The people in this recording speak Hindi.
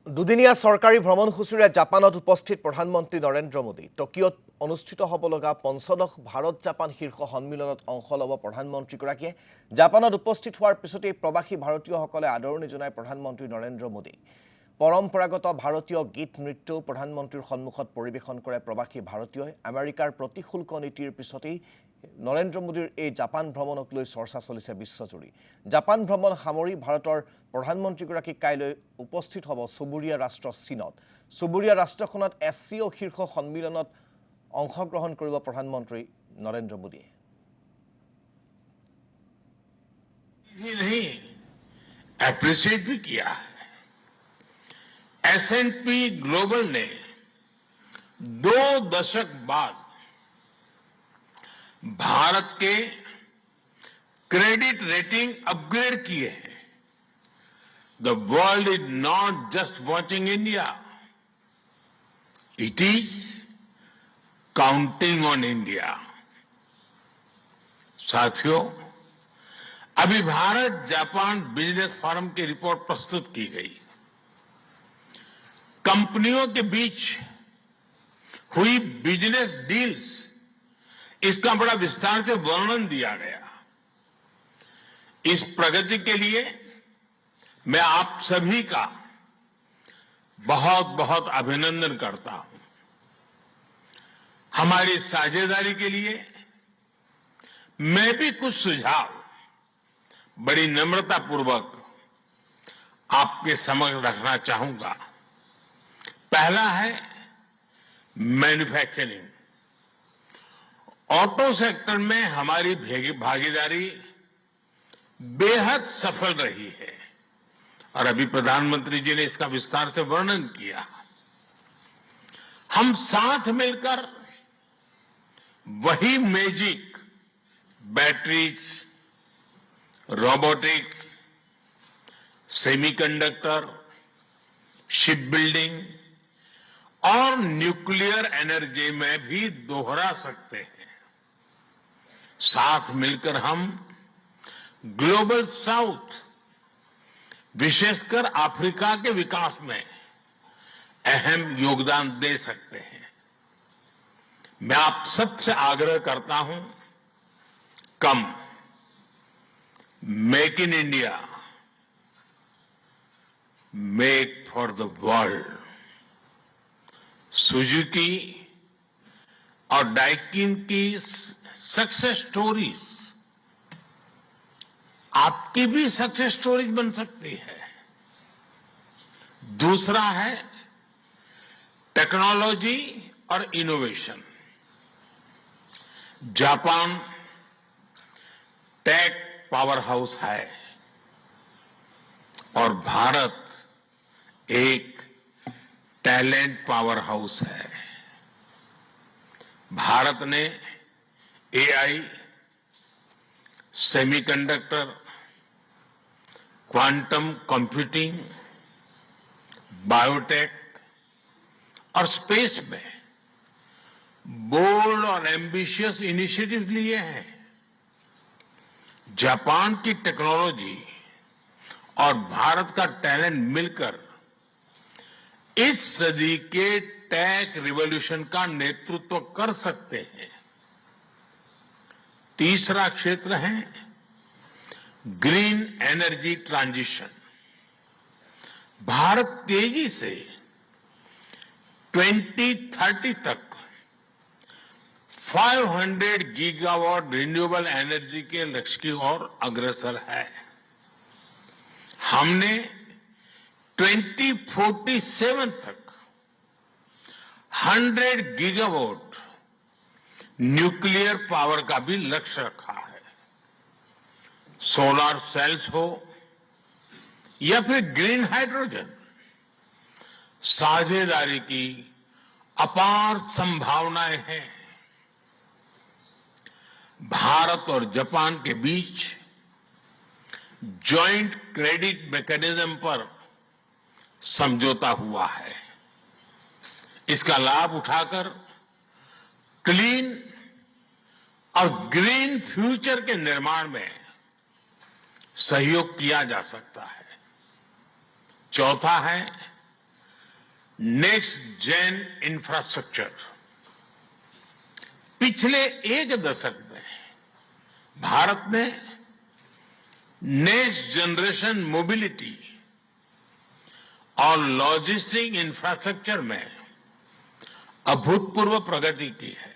দুদিনীয়া চৰকাৰী ভ্ৰমণসূচীৰে জাপানত উপস্থিত প্ৰধানমন্ত্ৰী নৰেন্দ্ৰ মোদী টকিঅত অনুষ্ঠিত হ'ব লগা পঞ্চদশ ভাৰত জাপান শীৰ্ষ সন্মিলনত অংশ ল'ব প্ৰধানমন্ত্ৰীগৰাকীয়ে জাপানত উপস্থিত হোৱাৰ পিছতেই প্ৰবাসী ভাৰতীয়সকলে আদৰণি জনায় প্ৰধানমন্ত্ৰী নৰেন্দ্ৰ মোদী পৰম্পৰাগত ভাৰতীয় গীত নৃত্য প্ৰধানমন্ত্ৰীৰ সন্মুখত পৰিৱেশন কৰে প্ৰবাসী ভাৰতীয়ই আমেৰিকাৰ প্ৰতিশুল্ক নীতিৰ পিছতেই নৰেন্দ্ৰ মোদীৰ এই জাপান ভ্ৰমণক লৈ চৰ্চা চলিছে বিশ্বজুৰি জাপান ভ্ৰমণ সামৰি ভাৰতৰ প্ৰধানমন্ত্ৰীগৰাকী কাইলৈ উপস্থিত হ'ব চুবুৰীয়া ৰাষ্ট্ৰ চীনত চুবুৰীয়া ৰাষ্ট্ৰখনত এছচিঅ শীৰ্ষ সন্মিলনত অংশগ্ৰহণ কৰিব প্ৰধানমন্ত্ৰী নৰেন্দ্ৰ মোদীয়ে एप्रिशिएट भी किया है। S&P ग्लोबल ने 2 दशक बाद भारत के क्रेडिट रेटिंग अपग्रेड किए हैं। The world is not just watching India, it is counting on India. साथियों, अभी भारत जापान बिजनेस फोरम की रिपोर्ट प्रस्तुत की गई। कंपनियों के बीच हुई बिजनेस डील्स, इसका बड़ा विस्तार से वर्णन दिया गया। इस प्रगति के लिए मैं आप सभी का बहुत बहुत अभिनंदन करता हूं। हमारी साझेदारी के लिए मैं भी कुछ सुझाव बड़ी नम्रतापूर्वक आपके समक्ष रखना चाहूंगा। पहला है मैन्युफैक्चरिंग। ऑटो सेक्टर में हमारी भागीदारी बेहद सफल रही है और अभी प्रधानमंत्री जी ने इसका विस्तार से वर्णन किया। हम साथ मिलकर वही magic batteries, robotics, semiconductor, ship building और न्यूक्लियर एनर्जी में भी दोहरा सकते हैं। साथ मिलकर हम ग्लोबल साउथ, विशेषकर अफ्रीका के विकास में अहम योगदान दे सकते हैं। मैं आप सबसे आग्रह करता हूं, कम make in India, make for the world. Suzuki और डाइकिन की सक्सेस स्टोरीज आपकी भी सक्सेस स्टोरीज बन सकती है। दूसरा है टेक्नोलॉजी और innovation. Japan tech powerhouse है और भारत एक टैलेंट पावर हाउस है। भारत ने AI, semiconductor, quantum computing, biotech और स्पेस में बोल्ड और एम्बिशियस इनिशिएटिव लिए हैं। जापान की टेक्नोलॉजी और भारत का टैलेंट मिलकर इस सदी के टेक रिवॉल्यूशन का नेतृत्व कर सकते हैं। तीसरा क्षेत्र है ग्रीन एनर्जी ट्रांजिशन। भारत तेजी से 2030 तक 500 गीगावाट रिन्यूएबल एनर्जी के लक्ष्य की ओर अग्रसर है। हमने 2047 तक 100 गीगावाट न्यूक्लियर पावर का भी लक्ष्य रखा है। सोलर सेल्स हो या फिर ग्रीन हाइड्रोजन, साझेदारी की अपार संभावनाएं हैं। भारत और जापान के बीच जॉइंट क्रेडिट मैकेनिज्म पर समझौता हुआ है। इसका लाभ उठाकर क्लीन और ग्रीन फ्यूचर के निर्माण में सहयोग किया जा सकता है। चौथा है नेक्स्ट जेन इंफ्रास्ट्रक्चर। पिछले एक दशक में भारत ने नेक्स्ट जनरेशन मोबिलिटी और लॉजिस्टिक इंफ्रास्ट्रक्चर में अभूतपूर्व प्रगति की है।